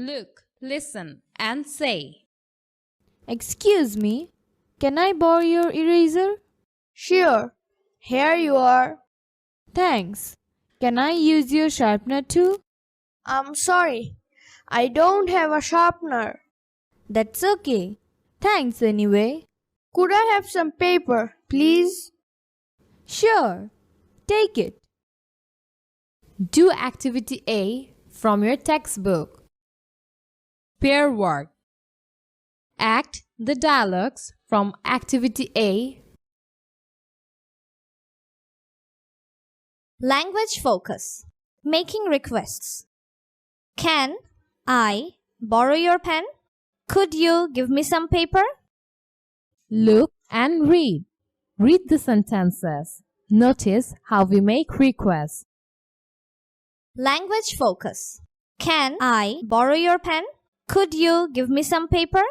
Look, listen, and say. Excuse me, can I borrow your eraser? Sure, here you are. Thanks. Can I use your sharpener too? I'm sorry, I don't have a sharpener. That's okay. Thanks anyway. Could I have some paper, please? Sure. Take it. Do activity A from your textbook. Pair work. Act the dialogues from activity A. Language focus. Making requests. Can I borrow your pen? Could you give me some paper? Look and read. Read the sentences. Notice how we make requests. Language focus. Can I borrow your pen? Could you give me some paper?